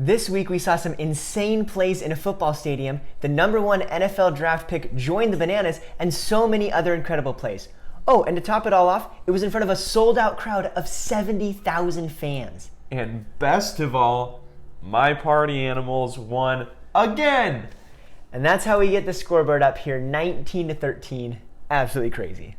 This week we saw some insane plays in a football stadium, the number one NFL draft pick joined the Bananas, and so many other incredible plays. Oh, and to top it all off, it was in front of a sold-out crowd of 70,000 fans. And best of all, my party animals won again! And that's how we get the scoreboard up here, 19-13. Absolutely crazy.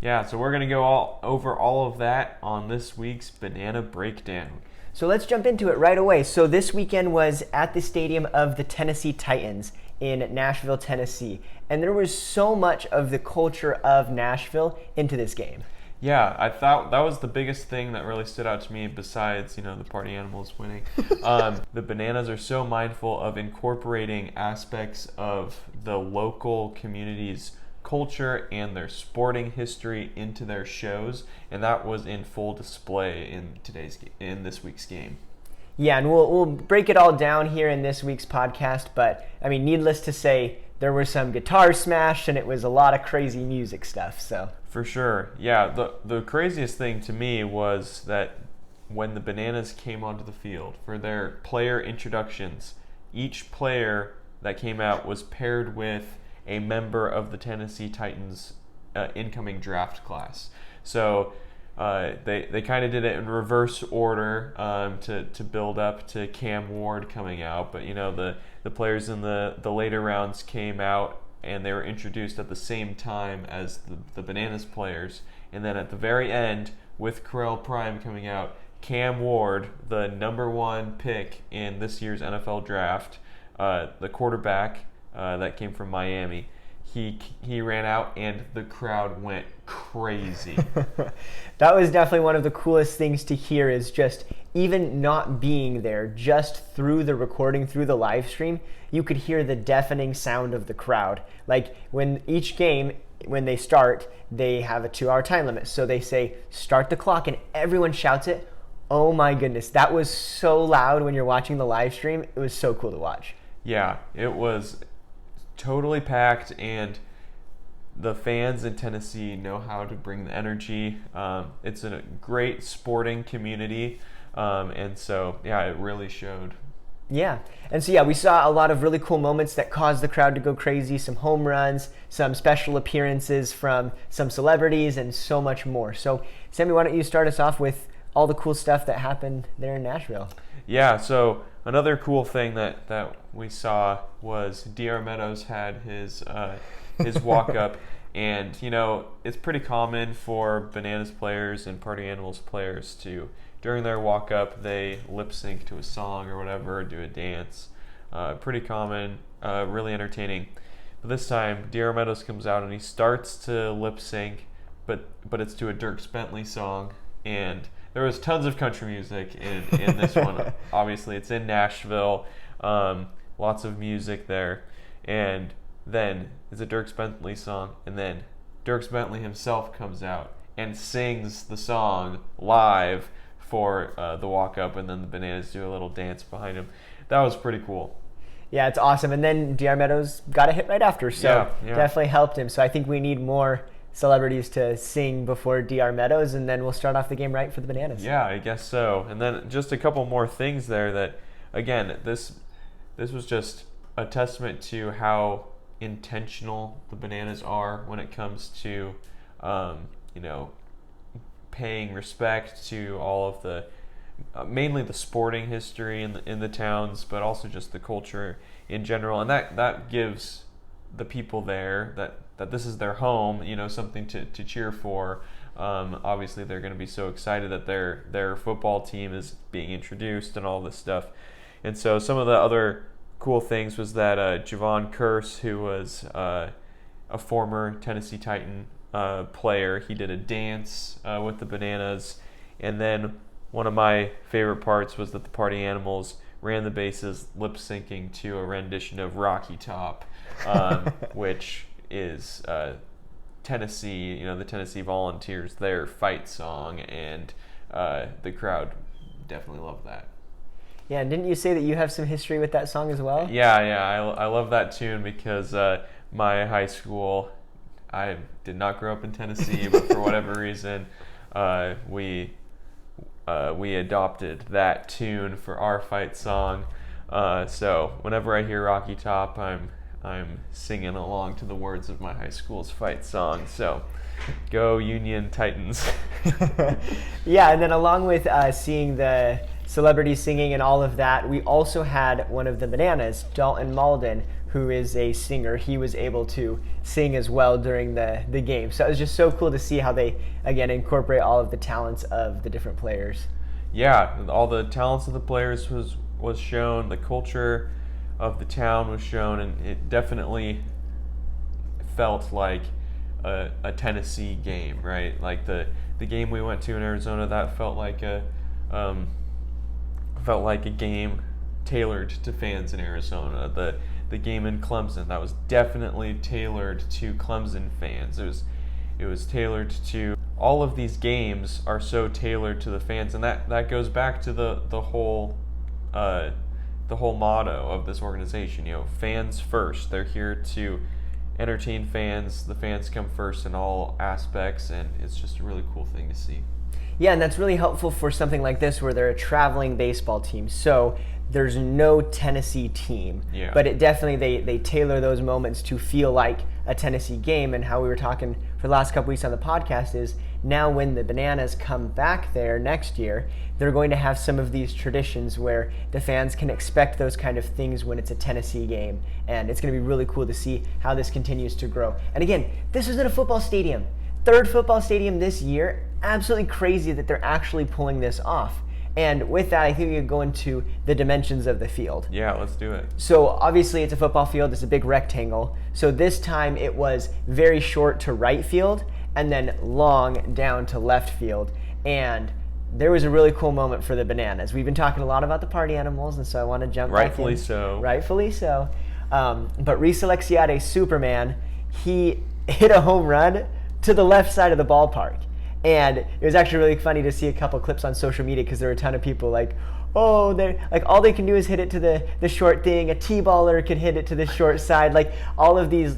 Yeah, so we're going to go over all of that on this week's Banana Breakdown. So let's jump into it right away. So this weekend was at the stadium of the Tennessee Titans in Nashville, Tennessee. And there was so much of the culture of Nashville into this game. Yeah, I thought that was the biggest thing that really stood out to me besides, the party animals winning. The Bananas are so mindful of incorporating aspects of the local community's culture and their sporting history into their shows, and that was in full display in this week's game. Yeah, and we'll break it all down here in this week's podcast, but I mean, needless to say, there were some guitars smashed and it was a lot of crazy music stuff. So for sure, yeah. The craziest thing to me was that when the Bananas came onto the field for their player introductions, each player that came out was paired with a member of the Tennessee Titans incoming draft class. So they kind of did it in reverse order to build up to Cam Ward coming out. But the players in the later rounds came out and they were introduced at the same time as the Bananas players. And then at the very end, with Corell Prime coming out, Cam Ward, the number one pick in this year's NFL draft, the quarterback that came from Miami, he ran out and the crowd went crazy. That was definitely one of the coolest things to hear, is just even not being there, just through the recording, through the live stream, you could hear the deafening sound of the crowd. Like when each game, when they start, they have a 2-hour time limit. So they say, start the clock, and everyone shouts it. Oh my goodness, that was so loud when you're watching the live stream. It was so cool to watch. Yeah, it was totally packed, and the fans in Tennessee know how to bring the energy. It's a great sporting community, and so, yeah, it really showed. Yeah, and so, yeah, we saw a lot of really cool moments that caused the crowd to go crazy, some home runs, some special appearances from some celebrities, and so much more. So, Sammy, why don't you start us off with all the cool stuff that happened there in Nashville? Yeah, so another cool thing that we saw was DR Meadows had his walk-up, and it's pretty common for Bananas players and Party Animals players to, during their walk-up, they lip-sync to a song or whatever, or do a dance. Pretty common, really entertaining. But this time, DR Meadows comes out and he starts to lip-sync, but it's to a Dierks Bentley song, and there was tons of country music in this one. Obviously, it's in Nashville. Lots of music there. And then it's a Dierks Bentley song. And then Dierks Bentley himself comes out and sings the song live for the walk-up. And then the Bananas do a little dance behind him. That was pretty cool. Yeah, it's awesome. And then DR Meadows got a hit right after. So definitely helped him. So I think we need more celebrities to sing before DR Meadows, and then we'll start off the game right for the Bananas. Yeah, I guess so. And then just a couple more things there that, again, this was just a testament to how intentional the Bananas are when it comes to, paying respect to all of the, mainly the sporting history in the towns, but also just the culture in general. And that gives the people there that this is their home, something to cheer for. Obviously, they're going to be so excited that their football team is being introduced and all this stuff. And so some of the other cool things was that Javon Curse, who was a former Tennessee Titan player, he did a dance with the Bananas. And then one of my favorite parts was that the Party Animals ran the bases lip-syncing to a rendition of Rocky Top, which is Tennessee, the Tennessee Volunteers, their fight song, and the crowd definitely loved that. Yeah, and didn't you say that you have some history with that song as well? Yeah, I love that tune because my high school, I did not grow up in Tennessee, but for whatever reason, we we adopted that tune for our fight song. So whenever I hear Rocky Top, I'm singing along to the words of my high school's fight song. So go Union Titans. Yeah, and then along with seeing the celebrities singing and all of that, we also had one of the Bananas, Dalton Malden, who is a singer. He was able to sing as well during the game. So it was just so cool to see how they, again, incorporate all of the talents of the different players. Yeah, all the talents of the players was shown, the culture of the town was shown, and it definitely felt like a Tennessee game, right? Like the game we went to in Arizona, that felt like a game tailored to fans in Arizona. The game in Clemson, that was definitely tailored to Clemson fans. It was tailored to all of these games are so tailored to the fans, and that goes back to the whole motto of this organization. Fans first. They're here to entertain fans. The fans come first in all aspects, and it's just a really cool thing to see. Yeah, and that's really helpful for something like this where they're a traveling baseball team. So there's no Tennessee team. Yeah. But it definitely, they tailor those moments to feel like a Tennessee game. And how we were talking for the last couple weeks on the podcast is now when the Bananas come back there next year, they're going to have some of these traditions where the fans can expect those kind of things when it's a Tennessee game. And it's going to be really cool to see how this continues to grow. And again, this was in a football stadium. Third football stadium this year. Absolutely crazy that they're actually pulling this off. And with that, I think we could go into the dimensions of the field. Yeah, let's do it. So obviously it's a football field. It's a big rectangle. So this time it was very short to right field and then long down to left field. And there was a really cool moment for the Bananas. We've been talking a lot about the party animals, and so I want to jump back in. Rightfully so. Rightfully so. But Reese Alexiade, Superman, he hit a home run to the left side of the ballpark. And it was actually really funny to see a couple clips on social media because there were a ton of people like, oh, they're like, all they can do is hit it to the short thing. A T-baller could hit it to the short side. Like all of these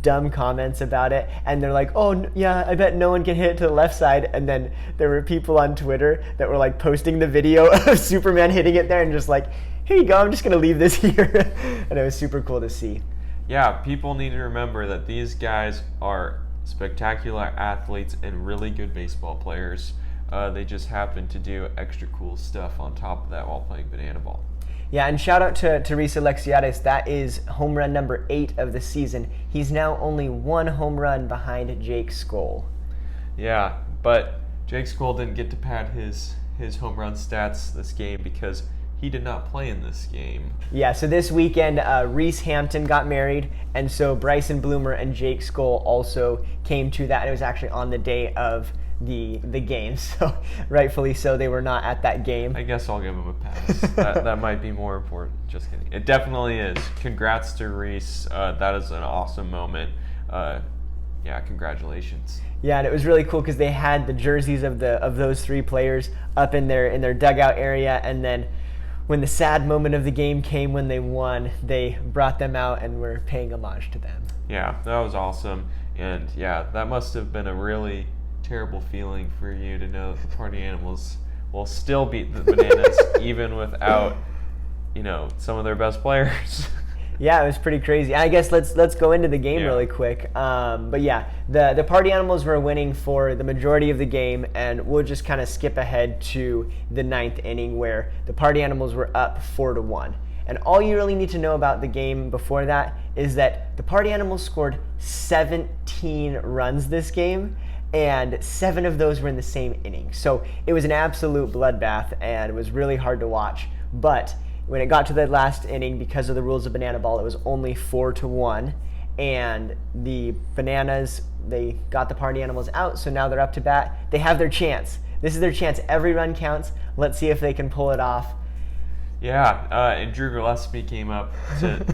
dumb comments about it. And they're like, oh, yeah, I bet no one can hit it to the left side. And then there were people on Twitter that were like posting the video of Superman hitting it there and just like, here you go, I'm just going to leave this here. And it was super cool to see. Yeah, people need to remember that these guys are spectacular athletes and really good baseball players. They just happen to do extra cool stuff on top of that while playing banana ball. Yeah, and shout out to Teresa Alexiades. That is home run number 8 of the season. He's now only 1 home run behind Jake Skoll. Yeah, but Jake Skoll didn't get to pad his home run stats this game because he did not play in this game. Yeah, so this weekend, Reese Hampton got married, and so Bryson Bloomer and Jake Skoll also came to that, and it was actually on the day of the game, so rightfully so, they were not at that game. I guess I'll give him a pass. that might be more important. Just kidding. It definitely is. Congrats to Reese. That is an awesome moment. Yeah, congratulations. Yeah, and it was really cool because they had the jerseys of those 3 players up in their dugout area, and then when the sad moment of the game came when they won, they brought them out and were paying homage to them. Yeah, that was awesome. And yeah, that must have been a really terrible feeling for you to know that the party animals will still beat the Bananas even without, some of their best players. Yeah, it was pretty crazy. I guess let's go into the game really quick. But yeah, the Party Animals were winning for the majority of the game, and we'll just kind of skip ahead to the 9th inning where the Party Animals were up 4-1. And all you really need to know about the game before that is that the Party Animals scored 17 runs this game, and 7 of those were in the same inning. So it was an absolute bloodbath, and it was really hard to watch. But when it got to the last inning, because of the rules of banana ball, it was only 4-1, and the Bananas, they got the Party Animals out, so now they're up to bat. They have their chance. This is their chance. Every run counts. Let's see if they can pull it off. Yeah, and Drew Gillespie came up to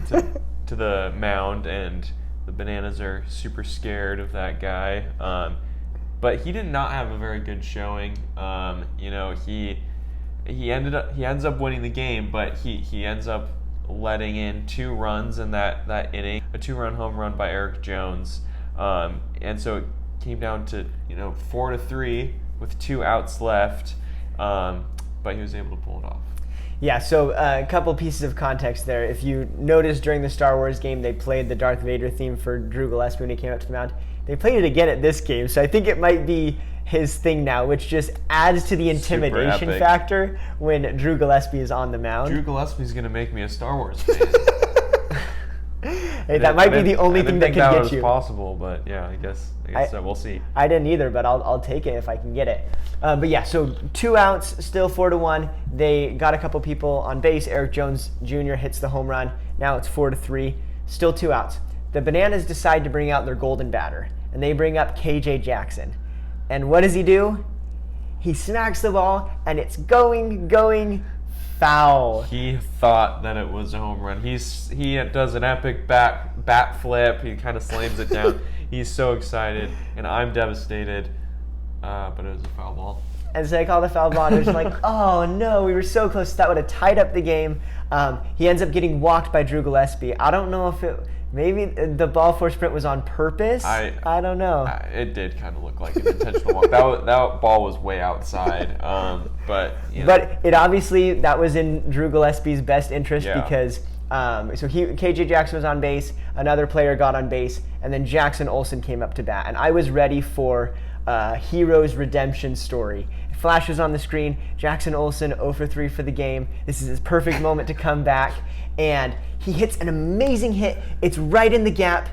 the mound, and the Bananas are super scared of that guy. But he did not have a very good showing. He ends up winning the game, but he ends up letting in 2 runs in that inning, a 2-run home run by Eric Jones, and so it came down to 4-3 with 2 outs left. But he was able to pull it off. Yeah, so a couple pieces of context there. If you noticed during the Star Wars game, they played the Darth Vader theme for Drew Gillespie when he came up to the mound. They played it again at this game, so I think it might be his thing now, which just adds to the intimidation factor when Drew Gillespie is on the mound. Drew Gillespie's going to make me a Star Wars fan. Hey, that might be the only thing that can get was you. Possible, but yeah, I guess so. We'll see. I didn't either, but I'll take it if I can get it. But yeah, so 2 outs, still 4-1. They got a couple people on base. Eric Jones Jr. hits the home run. Now it's 4-3. Still 2 outs. The Bananas decide to bring out their golden batter, and they bring up KJ Jackson. And what does he do? He smacks the ball, and it's going foul. He thought that it was a home run. He does an epic bat flip. He kind of slams it down. He's so excited, and I'm devastated. But it was a foul ball. And so they call the foul ball, and it was like, oh no, we were so close. That would have tied up the game. He ends up getting walked by Drew Gillespie. I don't know if maybe the ball four sprint was on purpose. I don't know. It did kind of look like an intentional walk. That ball was way outside. But it obviously, that was in Drew Gillespie's best interest because KJ Jackson was on base, another player got on base, and then Jackson Olsen came up to bat. And I was ready for hero's redemption story. It flashes on the screen. Jackson Olsen 0-for-3 for the game. This is his perfect moment to come back. And he hits an amazing hit. It's right in the gap.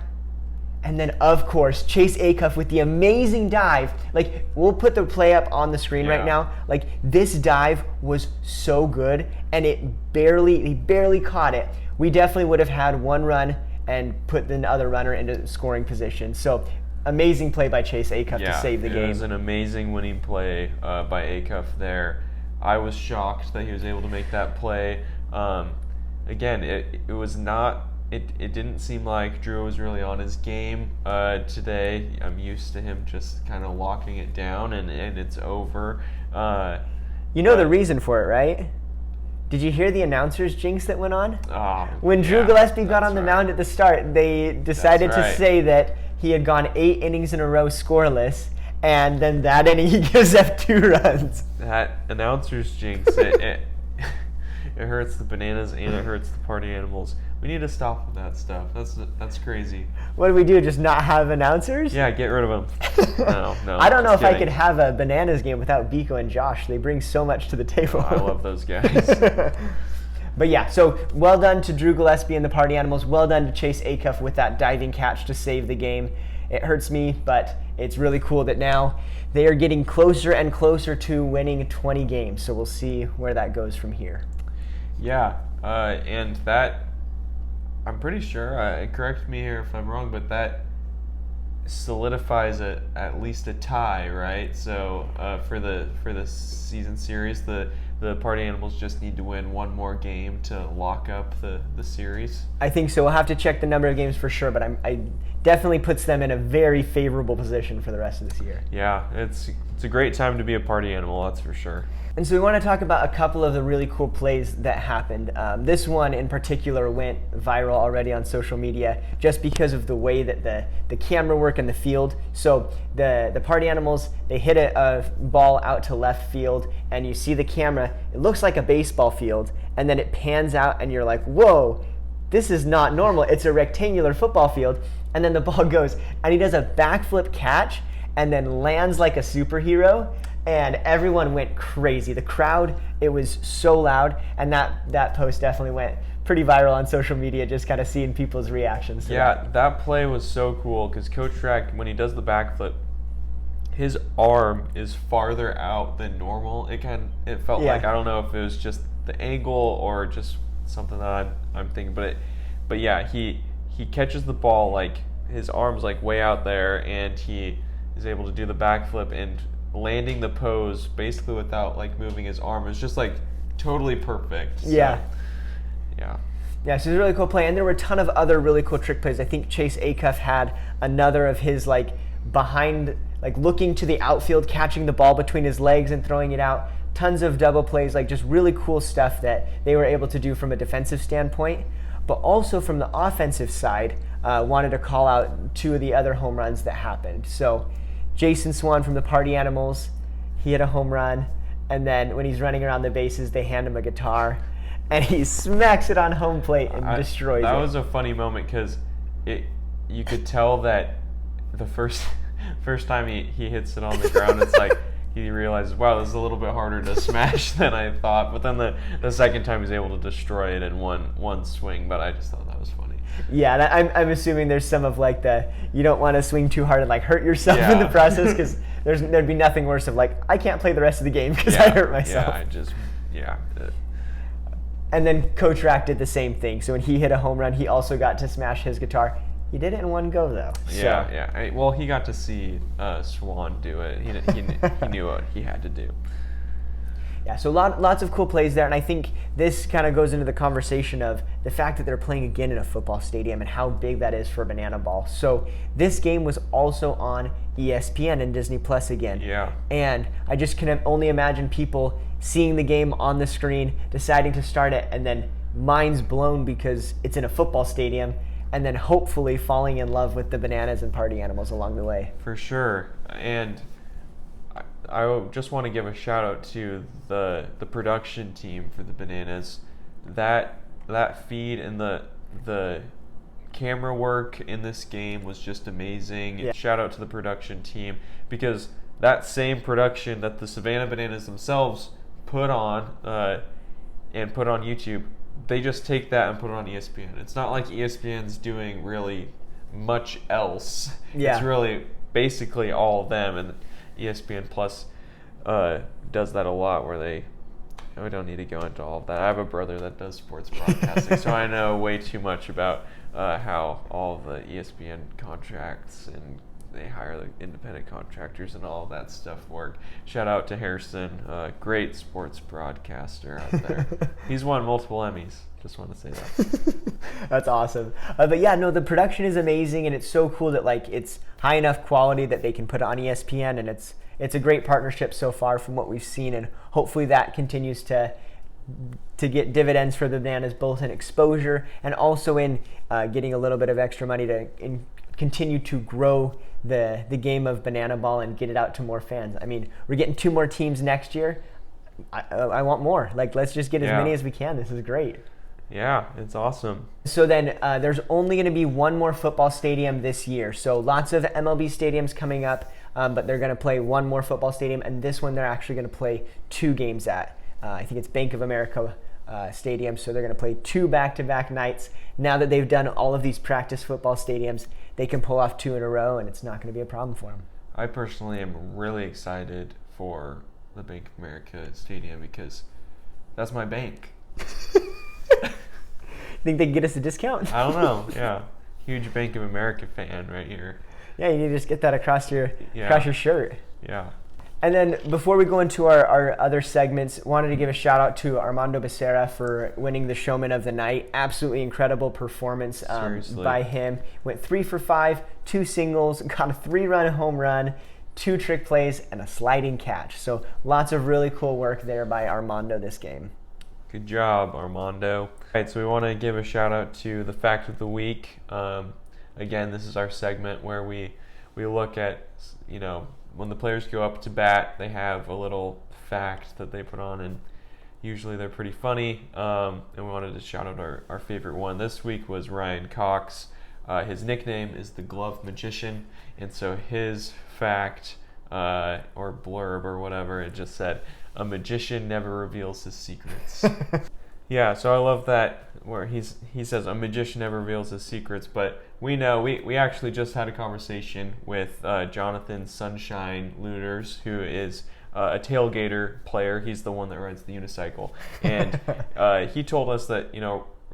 And then, of course, Chase Acuff with the amazing dive. Like, we'll put the play up on the screen right now. Like, this dive was so good, and he barely caught it. We definitely would have had 1 run and put the other runner into scoring position. So, amazing play by Chase Acuff to save the game. It was an amazing winning play by Acuff there. I was shocked that he was able to make that play. Again, it was not. It didn't seem like Drew was really on his game today. I'm used to him just kind of locking it down and it's over. You know the reason for it, right? Did you hear the announcers jinx that went on? When Drew Gillespie got on the mound at the start, they decided to say that he had gone 8 innings in a row scoreless, and then that inning he gives up 2 runs. That announcers jinx, it hurts the Bananas and it hurts the party animals. We need to stop with that stuff. That's crazy. What do we do? Just not have announcers? Yeah, get rid of them. No. I don't know if I could have a Bananas game without Biko and Josh. They bring so much to the table. I love those guys. But yeah, so well done to Drew Gillespie and the Party Animals. Well done to Chase Acuff with that diving catch to save the game. It hurts me, but it's really cool that now they are getting closer and closer to winning 20 games. So we'll see where that goes from here. Yeah, and that, I'm pretty sure, correct me here if I'm wrong, but that solidifies at least a tie, right? So for the season series, the Party Animals just need to win 1 more game to lock up the series. I think so. We'll have to check the number of games for sure, but I definitely puts them in a very favorable position for the rest of this year. Yeah, it's a great time to be a Party Animal, that's for sure. And so we want to talk about a couple of the really cool plays that happened. This one in particular went viral already on social media just because of the way that the camera work in the field. So the Party Animals, they hit a ball out to left field, and you see the camera. It looks like a baseball field, and then it pans out, and you're like, whoa, this is not normal. It's a rectangular football field. And then the ball goes, and he does a backflip catch and then lands like a superhero. And everyone went crazy. The crowd, it was so loud, and that post definitely went pretty viral on social media, just kind of seeing people's reactions to that play was so cool because Coach Shrek, when he does the backflip, his arm is farther out than normal. It felt like, I don't know if it was just the angle or just something that I'm thinking, but yeah, he catches the ball, like his arm's like way out there, and he is able to do the backflip and landing the pose basically without like moving his arm. It was just like totally perfect. So, yeah, so it was a really cool play, and there were a ton of other really cool trick plays. I think Chase Acuff had another of his like behind, like looking to the outfield, catching the ball between his legs and throwing it out. Tons of double plays, like just really cool stuff that they were able to do from a defensive standpoint, but also from the offensive side. Wanted to call out 2 of the other home runs that happened. So Jason Swan from the Party Animals, he hit a home run. And then when he's running around the bases, they hand him a guitar, and he smacks it on home plate and destroys it. That was a funny moment because you could tell that the first time he hits it on the ground, it's like he realizes, wow, this is a little bit harder to smash than I thought. But then the second time he's able to destroy it in one swing. But I just thought that was funny. Yeah, and I'm assuming there's some of like you don't want to swing too hard and like hurt yourself in the process, because there'd be nothing worse of like, I can't play the rest of the game because I hurt myself. And then Coach Rack did the same thing. So when he hit a home run, he also got to smash his guitar. He did it in one go though. Well, he got to see Swan do it. He knew what he had to do. Yeah, so lots of cool plays there, and I think this kind of goes into the conversation of the fact that they're playing again in a football stadium and how big that is for Banana Ball. So this game was also on ESPN and Disney Plus again. Yeah. And I just can only imagine people seeing the game on the screen, deciding to start it, and then minds blown because it's in a football stadium, and then hopefully falling in love with the bananas and party animals along the way. For sure. And I just want to give a shout out to the production team for the Bananas. That feed and the camera work in this game was just amazing. Yeah. Shout out to the production team, because that same production that the Savannah Bananas themselves put on and put on YouTube, they just take that and put it on ESPN. It's not like ESPN's doing really much else. Yeah. It's really basically all of them, and ESPN Plus does that a lot, where we don't need to go into all of that. I have a brother that does sports broadcasting, so I know way too much about how all the ESPN contracts, and they hire the independent contractors and all of that stuff work. Shout out to Harrison, great sports broadcaster out there. He's won multiple Emmys. Just want to say that. That's awesome. But yeah, no, the production is amazing, and it's so cool that like it's high enough quality that they can put it on ESPN, and it's a great partnership so far from what we've seen, and hopefully that continues to get dividends for the Bananas, both in exposure and also in getting a little bit of extra money to continue to grow the game of Banana Ball and get it out to more fans. I mean, we're getting 2 more teams next year. I want more. Like, let's just get as many as we can. This is great. Yeah, it's awesome. So then there's only going to be one more football stadium this year. So lots of MLB stadiums coming up, but they're going to play one more football stadium, and this one they're actually going to play 2 games at. I think it's Bank of America Stadium, so they're going to play 2 back-to-back nights. Now that they've done all of these practice football stadiums, they can pull off 2 in a row, and it's not going to be a problem for them. I personally am really excited for the Bank of America Stadium because that's my bank. Think they can get us a discount? I don't know. Yeah, huge Bank of America fan right here. Yeah, you need to just get that across your shirt. Yeah. And then before we go into our other segments, wanted to give a shout out to Armando Becerra for winning the Showman of the Night. Absolutely incredible performance by him. Went 3 for 5, 2 singles, got a 3-run home run, 2 trick plays, and a sliding catch. So lots of really cool work there by Armando this game. Good job, Armando. All right, so we want to give a shout out to the Fact of the Week. Again, this is our segment where we look at, when the players go up to bat, they have a little fact that they put on, and usually they're pretty funny. And we wanted to shout out our favorite one this week was Ryan Cox. His nickname is the Glove Magician, and so his fact or blurb or whatever, it just said, "A magician never reveals his secrets." Yeah, so I love that where he says a magician never reveals his secrets, but we know we actually just had a conversation with Jonathan Sunshine Looters, who is a tailgater player. He's the one that rides the unicycle, and he told us that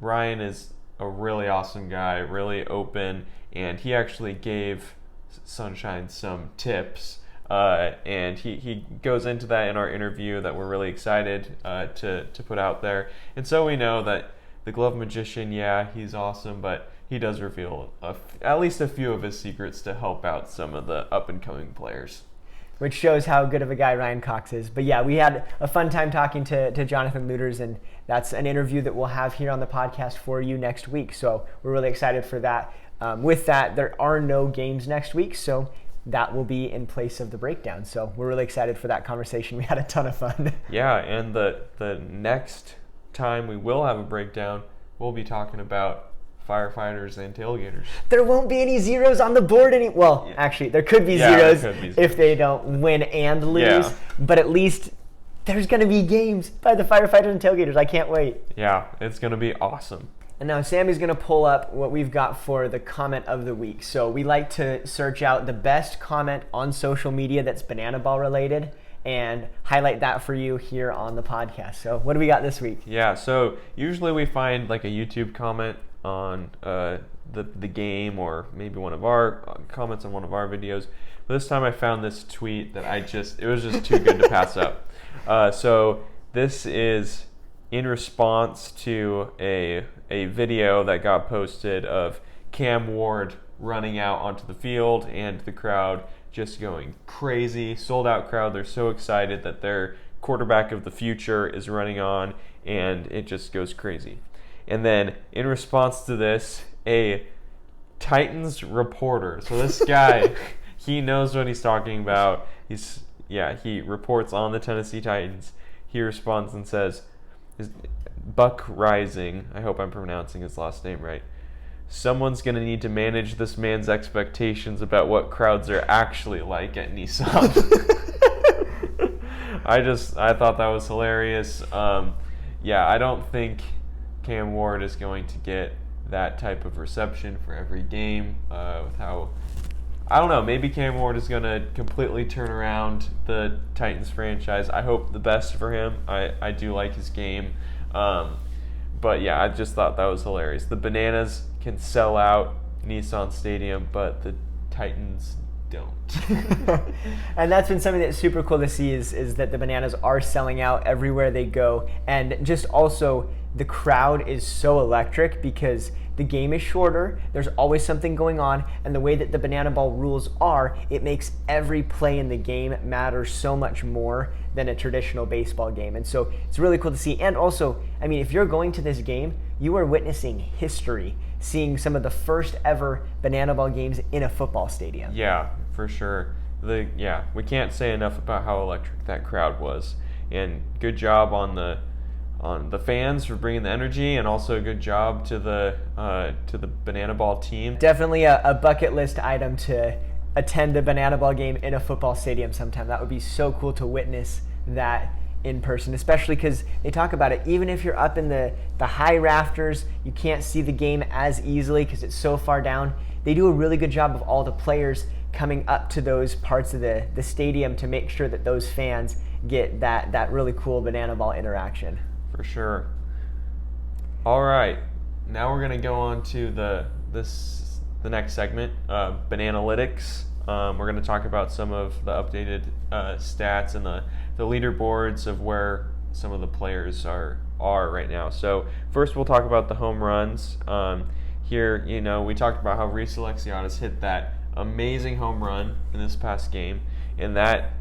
Ryan is a really awesome guy, really open, and he actually gave Sunshine some tips. And he goes into that in our interview that we're really excited to put out there. And so we know that the Glove Magician, he's awesome, but he does reveal at least a few of his secrets to help out some of the up-and-coming players. Which shows how good of a guy Ryan Cox is. But yeah, we had a fun time talking to Jonathan Looters, and that's an interview that we'll have here on the podcast for you next week. So we're really excited for that. With that, there are no games next week, so that will be in place of the breakdown. So we're really excited for that conversation. We had a ton of fun. Yeah, and the next time we will have a breakdown, we'll be talking about firefighters and tailgaters. There won't be any zeros on the board actually, there could be zeros if they don't win and lose, but at least there's going to be games by the firefighters and tailgaters. I can't wait. Yeah, it's going to be awesome. And now Sammy's going to pull up what we've got for the comment of the week. So we like to search out the best comment on social media that's Banana Ball related and highlight that for you here on the podcast. So what do we got this week? Yeah, so usually we find like a YouTube comment on the game, or maybe one of our comments on one of our videos. But this time I found this tweet that it was just too good to pass up. So this is in response to a video that got posted of Cam Ward running out onto the field and the crowd just going crazy. Sold out crowd. They're so excited that their quarterback of the future is running on, and it just goes crazy. And then in response to this, a Titans reporter. So this guy, he knows what he's talking about. He reports on the Tennessee Titans. He responds and says, Buck Rising, I hope I'm pronouncing his last name right. Someone's going to need to manage this man's expectations about what crowds are actually like at Nissan. I thought that was hilarious. I don't think Cam Ward is going to get that type of reception for every game with how, I don't know, maybe Cam Ward is going to completely turn around the Titans franchise. I hope the best for him. I do like his game. But yeah, I just thought that was hilarious. The Bananas can sell out Nissan Stadium, but the Titans don't. And that's been something that's super cool to see is that the Bananas are selling out everywhere they go. And just also the crowd is so electric because the game is shorter, there's always something going on, and the way that the Banana Ball rules are, it makes every play in the game matter so much more than a traditional baseball game. And so it's really cool to see. And also, I mean, if you're going to this game, you are witnessing history, seeing some of the first ever Banana Ball games in a football stadium. Yeah, for sure. We can't say enough about how electric that crowd was. And good job on the fans for bringing the energy, and also a good job to the Banana Ball team. Definitely a bucket list item to attend a Banana Ball game in a football stadium sometime. That would be so cool to witness that in person, especially because they talk about it. Even if you're up in the high rafters, you can't see the game as easily because it's so far down. They do a really good job of all the players coming up to those parts of the stadium to make sure that those fans get that really cool Banana Ball interaction. For sure. All right, now we're going to go on to the next segment, Bananalytics. We're going to talk about some of the updated stats and the leaderboards of where some of the players are right now. So first we'll talk about the home runs. Here, we talked about how Reese Alexiadis hit that amazing home run in this past game, and that,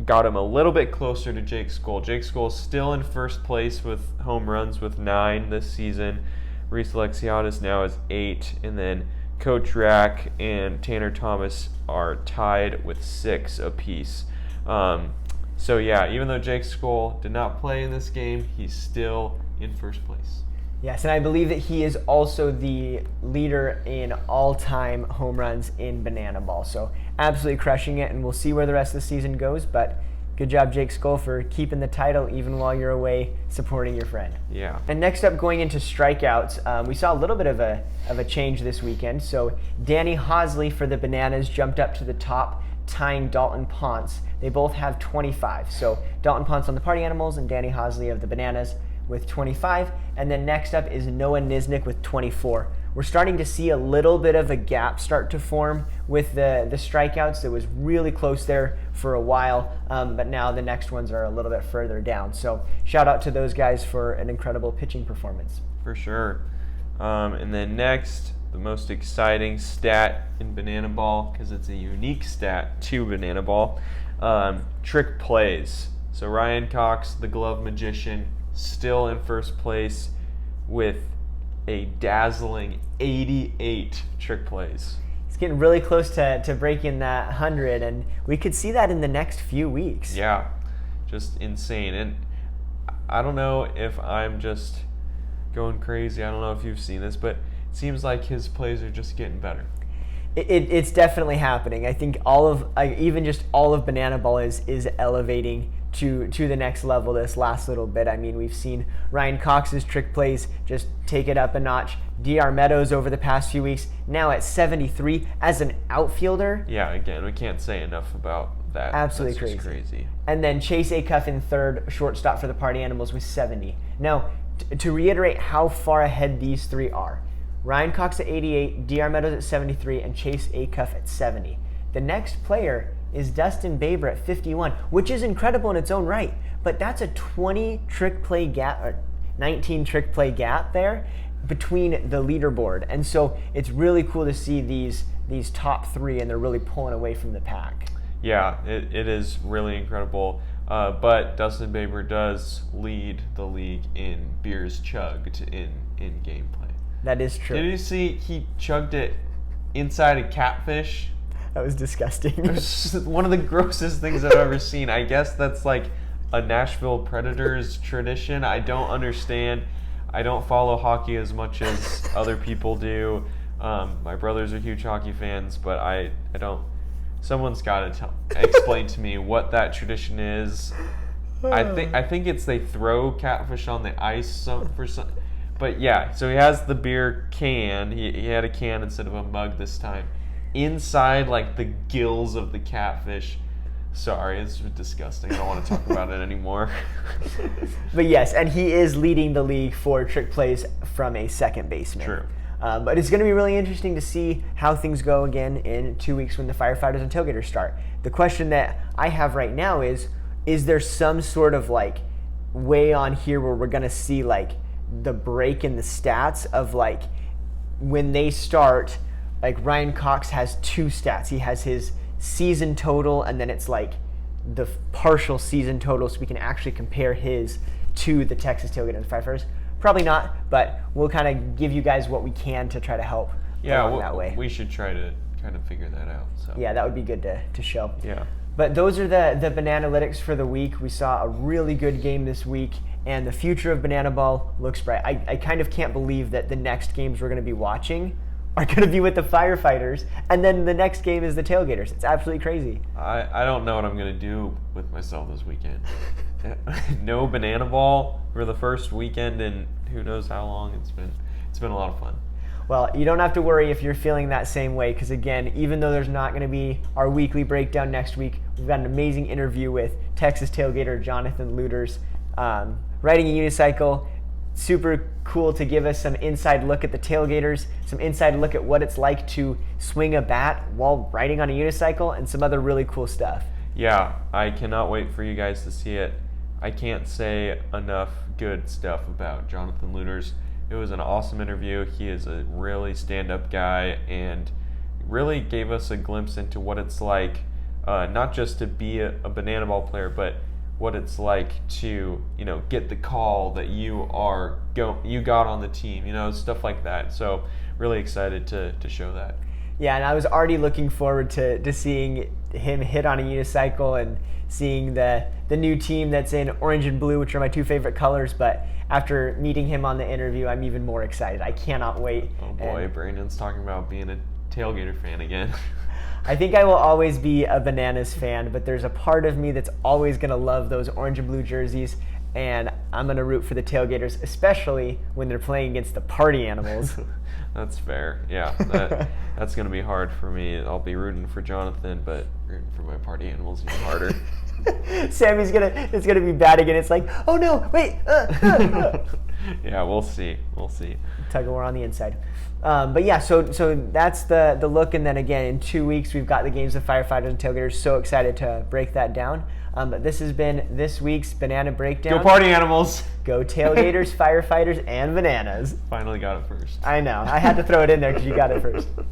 got him a little bit closer to Jake Skoll. Jake Skoll still in first place with home runs with 9 this season. Reese Alexiadis now is 8, and then Coach Rack and Tanner Thomas are tied with 6 apiece. So yeah, even though Jake Skoll did not play in this game, he's still in first place. Yes, and I believe that he is also the leader in all-time home runs in Banana Ball. So absolutely crushing it, and we'll see where the rest of the season goes. But good job, Jake Skoll, for keeping the title even while you're away supporting your friend. Yeah. And next up, going into strikeouts, we saw a little bit of a change this weekend. So Danny Hosley for the Bananas jumped up to the top, tying Dalton Ponce. They both have 25. So Dalton Ponce on the Party Animals and Danny Hosley of the Bananas with 25, and then next up is Noah Nisnik with 24. We're starting to see a little bit of a gap start to form with the strikeouts. It was really close there for a while, but now the next ones are a little bit further down. So shout out to those guys for an incredible pitching performance. For sure. And then next, the most exciting stat in Banana Ball, because it's a unique stat to Banana Ball, trick plays. So Ryan Cox, the glove magician, still in first place with a dazzling 88 trick plays. It's getting really close to breaking that 100, and we could see that in the next few weeks. Yeah, just insane. And I don't know if I'm just going crazy. I don't know if you've seen this, but it seems like his plays are just getting better. It's definitely happening. I think even just all of Banana Ball is elevating to the next level this last little bit. I mean, we've seen Ryan Cox's trick plays just take it up a notch. DR Meadows over the past few weeks, now at 73 as an outfielder. Yeah, again, we can't say enough about that. Absolutely That's crazy. And then Chase Acuff in third, shortstop for the Party Animals with 70. Now, to reiterate how far ahead these three are, Ryan Cox at 88, DR Meadows at 73, and Chase Acuff at 70. The next player is Dustin Baber at 51, which is incredible in its own right, but that's a 20 trick play gap, or 19 trick play gap there between the leaderboard. And so it's really cool to see these top three, and they're really pulling away from the pack. Yeah, it is really incredible. But Dustin Baber does lead the league in beers chugged in gameplay. That is true. Did you see he chugged it inside a catfish? That was disgusting. It was one of the grossest things I've ever seen. I guess that's like a Nashville Predators tradition. I don't understand. I don't follow hockey as much as other people do. My brothers are huge hockey fans, but I don't. Someone's got to explain to me what that tradition is. I think it's they throw catfish on the ice for some. But yeah, so he has the beer can. He had a can instead of a mug this time. Inside like the gills of the catfish. Sorry, it's disgusting. I don't want to talk about it anymore. But yes, and he is leading the league for trick plays from a second baseman. True. But it's going to be really interesting to see how things go again in 2 weeks when the firefighters and tailgaters start. The question that I have right now is there some sort of like way on here where we're going to see like the break in the stats of like when they start, like Ryan Cox has two stats. He has his season total, and then it's like the partial season total, so we can actually compare his to the Texas Tailgaters and Firefighters. Probably not, but we'll kind of give you guys what we can to try to help along that way. We should try to kind of figure that out. So. Yeah, that would be good to show. Yeah. But those are the Bananalytics for the week. We saw a really good game this week, and the future of Banana Ball looks bright. I kind of can't believe that the next games we're going to be watching are going to be with the Firefighters, and then the next game is the Tailgaters. It's absolutely crazy. I don't know what I'm going to do with myself this weekend. No Banana Ball for the first weekend in who knows how long. It's been a lot of fun. Well, you don't have to worry if you're feeling that same way, because again, even though there's not going to be our weekly breakdown next week, we've got an amazing interview with Texas Tailgater Jonathan Luters, riding a unicycle. Super cool to give us some inside look at the Tailgaters, some inside look at what it's like to swing a bat while riding on a unicycle, and some other really cool stuff. Yeah, I cannot wait for you guys to see it. I can't say enough good stuff about Jonathan Luters. It was an awesome interview. He is a really stand-up guy and really gave us a glimpse into what it's like, not just to be a Banana Ball player, but what it's like to, get the call that you got on the team, stuff like that. So really excited to show that. Yeah, and I was already looking forward to seeing him hit on a unicycle and seeing the new team that's in orange and blue, which are my two favorite colors. But after meeting him on the interview, I'm even more excited. I cannot wait. Oh boy, Brandon's talking about being a Tailgater fan again. I think I will always be a Bananas fan, but there's a part of me that's always going to love those orange and blue jerseys, and I'm going to root for the Tailgaters, especially when they're playing against the Party Animals. That's fair. Yeah, that's going to be hard for me. I'll be rooting for Jonathan, but rooting for my Party Animals even harder. Sammy's it's gonna be bad again. It's like, oh no, wait. Yeah, we'll see. Tug of war on the inside. But yeah, so that's the look, and then again in 2 weeks we've got the games of Firefighters and Tailgaters. So excited to break that down. But this has been this week's Banana Breakdown. Go Party Animals! Go Tailgaters, Firefighters, and Bananas. Finally got it first. I know. I had to throw it in there because you got it first.